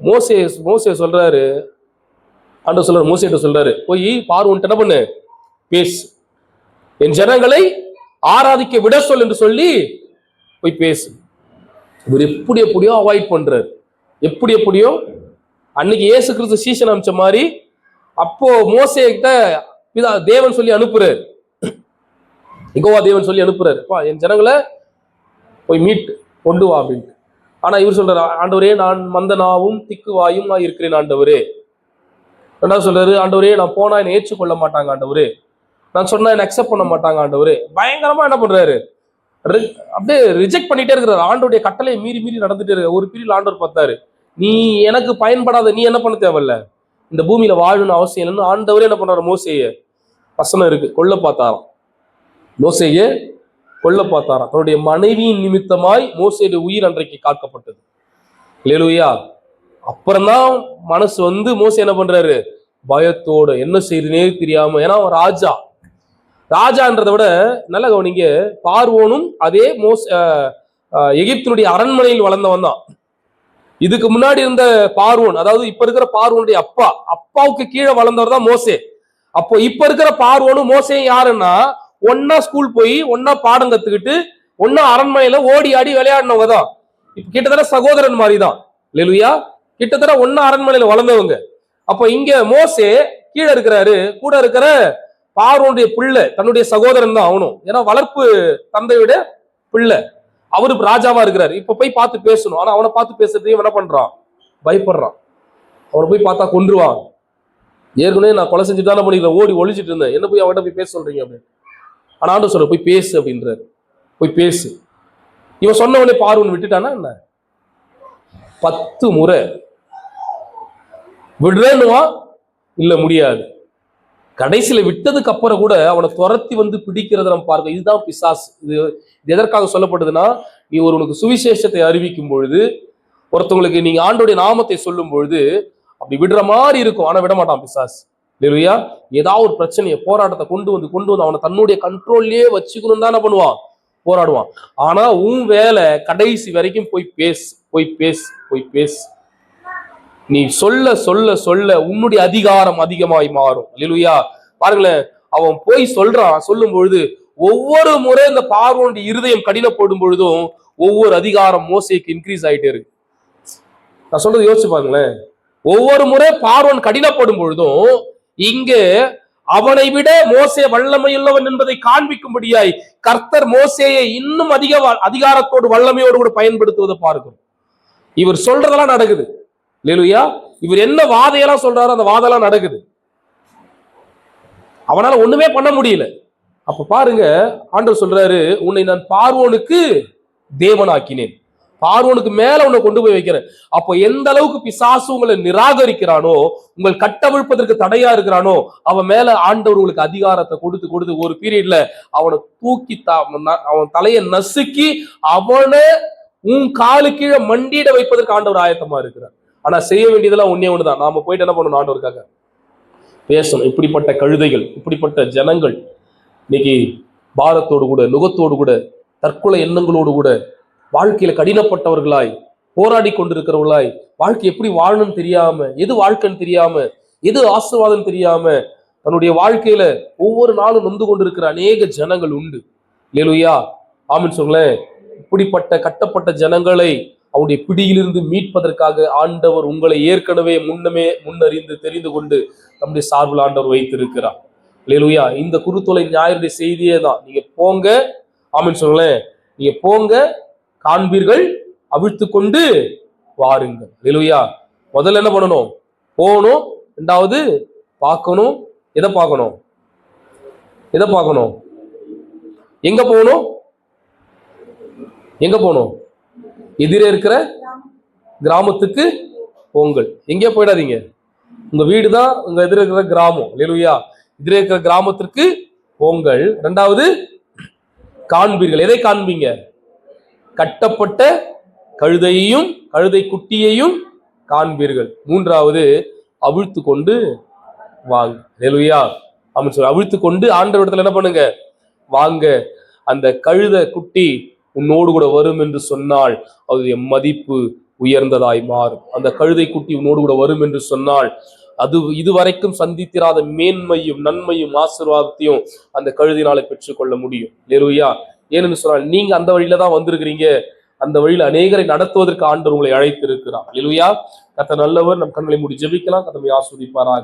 மோசே மோசே சொல்றாரு, ஆண்டவர் சொல்றாரு, மோசேட்ட சொல்றாரு, போய் பார்வோன்ட்ட என்ன பண்ணு, பேசு, என் ஜனங்களை ஆராதிக்க விட சொல் என்று சொல்லி போய் பேசு. இவர் எப்படி எப்படியோ அவாய்ட் பண்றாரு, எப்படி எப்படியோ. அன்னைக்கு இயேசு கிறிஸ்து சீசன் அனுப்பிச்ச மாதிரி அப்போ மோசே கிட்ட தேவன் சொல்லி அனுப்புறாரு, யெகோவா தேவன் சொல்லி அனுப்புறாரு, என் ஜனங்களை போய் மீட் கொண்டு வா அப்படின்ட்டு. ஆனா இவர் சொல்றாரு, ஆண்டவரே நான் மந்தனாவும் திக்குவாயும் நான் இருக்கிறேன் ஆண்டவரே. ரெண்டாவது சொல்றாரு, ஆண்டவரே நான் போனா என்னை ஏற்றுக்கொள்ள மாட்டாங்க ஆண்டவரே, நான் சொன்னா என்ன அக்செப்ட் பண்ண மாட்டாங்க ஆண்டவரே. பயங்கரமா என்ன பண்றாரு, அப்படியே ரிஜெக்ட் பண்ணிட்டே இருக்கிறாரு. ஆண்டோடைய கட்டளையை மீறி மீறி நடந்துட்டே இருக்க. ஒரு பீரியட் ஆண்டவர் பார்த்தாரு, நீ எனக்கு பயன்படாத, நீ என்ன பண்ண தேவையில்ல, இந்த பூமியில வாழணும்னு அவசியம் இல்லைன்னு ஆண்டவரே என்ன பண்றாரு, மோசேய வசனம் இருக்கு, கொல்ல பார்த்தாராம். மோசேய கொல்ல பார்த்தாராம். தன்னுடைய மனைவியின் நிமித்தமாய் மோசேயுடைய உயிர் அன்றைக்கு காக்கப்பட்டது. அல்லேலூயா. அப்புறம்தான் மனசு வந்து மோசே என்ன பண்றாரு, பயத்தோட என்ன செய்யுதுன்னே தெரியாம. ஏன்னா ராஜா, ராஜான்றதை விட நல்ல கவனிங்க, பார்வோனும் அதே எகிப்தினுடைய அரண்மனையில் வளர்ந்தவன் தான். இதுக்கு முன்னாடி இருந்த பார்வோன், அதாவது இப்ப இருக்கிற பார்வோனுடைய அப்பாவுக்கு கீழே வளர்ந்தவர் தான் மோசே. அப்போ இப்ப இருக்கிற பார்வோனும் மோசேயும் யாருன்னா, ஒன்னா ஸ்கூல் போய் ஒன்னா பாடம் கத்துக்கிட்டு ஒன்னா அரண்மனையில ஓடி ஆடி விளையாடினவங்க தான். கிட்டத்தட்ட சகோதரன் மாதிரி தான். இல்லையா, கிட்டத்தட்ட ஒன்னா அரண்மனையில வளர்ந்தவங்க. அப்போ இங்க மோசே கீழே இருக்கிறாரு, கூட இருக்கிற பார்வோனுடைய பிள்ளை தன்னுடைய சகோதரன் தான் அவனும். ஏன்னா வளர்ப்பு தந்தையோட பிள்ளை, அவரு ராஜாவா இருக்கிறாரு. இப்ப போய் பார்த்து பேசணும், ஆனா அவனை பார்த்து பேசுறதையும் என்ன பண்றான், பயப்படுறான். அவனை போய் பார்த்தா கொன்றுவான். ஏற்கனவே நான் கொலை செஞ்சுட்டு தானே பண்ணிக்கிறேன், ஓடி ஒழிச்சிட்டு இருந்தேன், என்ன போய் அவன்கிட்ட போய் பேச சொல்றீங்க அப்படின்னு. ஆனா ஆண்டவர் சொல்ற, போய் பேசு அப்படின்றாரு, போய் பேசு. இவன் சொன்னவனே பார்வன் விட்டுட்டானா என்ன, 10 முறை விடுறேன்னுவா, இல்ல முடியாது. கடைசியில விட்டதுக்கு அப்புறம் கூட அவனை துரத்தி வந்து பிடிக்கிறத நம்ம பார்க்க. இதுதான் பிசாசு. இது எதற்காக சொல்லப்படுதுன்னா, நீ ஒருவனுக்கு சுவிசேஷத்தை அறிவிக்கும் பொழுது, ஒருத்தவங்களுக்கு நீங்க ஆண்டோடைய நாமத்தை சொல்லும் பொழுது அப்படி விடுற மாதிரி இருக்கும், ஆனா விட மாட்டான் பிசாசு. இல்லையா, ஏதாவது ஒரு பிரச்சனையை போராட்டத்தை கொண்டு வந்து அவனை தன்னுடைய கண்ட்ரோல்லயே வச்சுக்கணும் தானே பண்ணுவான், போராடுவான். ஆனா உன் வேலை கடைசி வரைக்கும் போய் பேசு, போய் பேசு, போய் பேசு. நீ சொல்ல சொல்ல சொல்ல உன்னுடைய அதிகாரம் அதிகமாய் மாறும். அல்லேலூயா. பாருங்களேன், அவன் போய் சொல்றான். சொல்லும் பொழுது ஒவ்வொரு முறை இந்த பார்வோனுடைய இருதயம் கடினப்படும் பொழுதும் ஒவ்வொரு அதிகாரம் மோசேக்கு இன்க்ரீஸ் ஆயிட்டே இருக்கு. நான் சொல்றது யோசிச்சு பாருங்களேன். ஒவ்வொரு முறை பார்வோன் கடினப்படும் பொழுதும் இங்கே அவனை விட மோசே வல்லமையுள்ளவன் என்பதை காண்பிக்கும்படியாய் கர்த்தர் மோசேயை இன்னும் அதிகாரத்தோடு வல்லமையோடு கூட பயன்படுத்துவதை பார்க்கிறோம். இவர் சொல்றதெல்லாம் நடக்குது. இல்லையா, இவர் என்ன வாதையெல்லாம் சொல்றாரோ அந்த வாதெல்லாம் நடக்குது. அவனால ஒண்ணுமே பண்ண முடியல. அப்ப பாருங்க, ஆண்டவர் சொல்றாரு, உன்னை நான் பார்வோனுக்கு தேவனாக்கினேன், பார்வோனுக்கு மேல உன்னை கொண்டு போய் வைக்கிறேன். அப்போ எந்த அளவுக்கு பிசாசு உங்களை நிராகரிக்கிறானோ, உங்கள் கட்டவிழ்ப்பதற்கு தடையா இருக்கிறானோ, அவன் மேல ஆண்டவர் உங்களுக்கு அதிகாரத்தை கொடுத்து கொடுத்து ஒரு பீரியட்ல அவனை தூக்கி அவன் தலையை நசுக்கி அவனை உன் காலு கீழே மண்டியிட வைப்பதற்கு ஆண்டவர் ஆயத்தமா இருக்கிறார். ஆனா செய்ய வேண்டியதெல்லாம் ஒன்னே ஒண்ணுதான், நாம போயிட்டு என்ன பண்ணணும், ஆண்டவருக்காக பேசணும். இப்படிப்பட்ட கழுதைகள், இப்படிப்பட்ட ஜனங்கள் இன்னைக்கு பாரத்தோடு கூட, நுகத்தோடு கூட, தற்கொலை எண்ணங்களோடு கூட, வாழ்க்கையில கடினப்பட்டவர்களாய் போராடி கொண்டிருக்கிறவர்களாய், வாழ்க்கை எப்படி வாழணும்னு தெரியாம, எது வாழ்க்கைன்னு தெரியாம, எது ஆசீர்வாதம் தெரியாம, தன்னுடைய வாழ்க்கையில ஒவ்வொரு நாளும் நொந்து கொண்டிருக்கிற அநேக ஜனங்கள் உண்டு. அல்லேலூயா, ஆமென் சொல்லுங்களேன். இப்படிப்பட்ட கட்டப்பட்ட ஜனங்களை அவருடைய பிடியிலிருந்து மீட்பதற்காக ஆண்டவர் உங்களை ஏற்கனவே முன்னறிந்து தெரிந்து கொண்டு நம்முடைய சார்பில் ஆண்டவர் வைத்திருக்கிறார். அல்லேலூயா. இந்த குருத்தோலை ஞாயிறுடைய செய்தியே தான். நீங்க போங்க, ஆமென் சொல்லுங்களேன், நீங்க போங்க, காண்பீர்கள், அவிழ்த்து கொண்டு வாருங்கள். அல்லேலூயா. முதல்ல என்ன பண்ணணும், போகணும். ரெண்டாவது பார்க்கணும். எதை பார்க்கணும், எதை பார்க்கணும், எங்க போகணும், எங்க போகணும், எதிரே இருக்கிற கிராமத்துக்கு போங்கள். எங்கேயோ போயிடாதீங்க, உங்க வீடு தான் உங்க எதிரே இருக்கிற கிராமம். அல்லேலூயா. எதிரே இருக்கிற கிராமத்திற்கு போங்கள். ரெண்டாவது காண்பீர்கள். எதை காண்பீங்க, கட்டப்பட்ட கழுதையையும் கழுதை குட்டியையும் காண்பீர்கள். மூன்றாவது அவிழ்த்து கொண்டு வாங்க. அல்லேலூயா. அப்படின்னு சொல்லி அவிழ்த்து கொண்டு ஆண்டவரிடத்துல என்ன பண்ணுங்க, வாங்க. அந்த கழுதை குட்டி உன்னோடு கூட வரும் என்று சொன்னால் அதனுடைய மதிப்பு உயர்ந்ததாய் மாறும். அந்த கழுதை குட்டி உன்னோடு கூட வரும் என்று சொன்னால் அது இதுவரைக்கும் சந்தித்திராத மேன்மையும் நன்மையும் ஆசீர்வாதத்தையும் அந்த கழுதினால பெற்றுக்கொள்ள முடியும். அல்லேலூயா. ஏன்னு சொன்னால் நீங்க அந்த வழியில தான் வந்திருக்கிறீங்க. அந்த வழியில அநேகரை நடத்துவதற்கு ஆண்டவர் உங்களை அழைத்து இருக்கிறார். அல்லேலூயா. கர்த்தர் நல்லவர். நம் கண்களை மூடி ஜெபிக்கலாம். கர்த்தர் ஆசீர்வதிப்பாராக.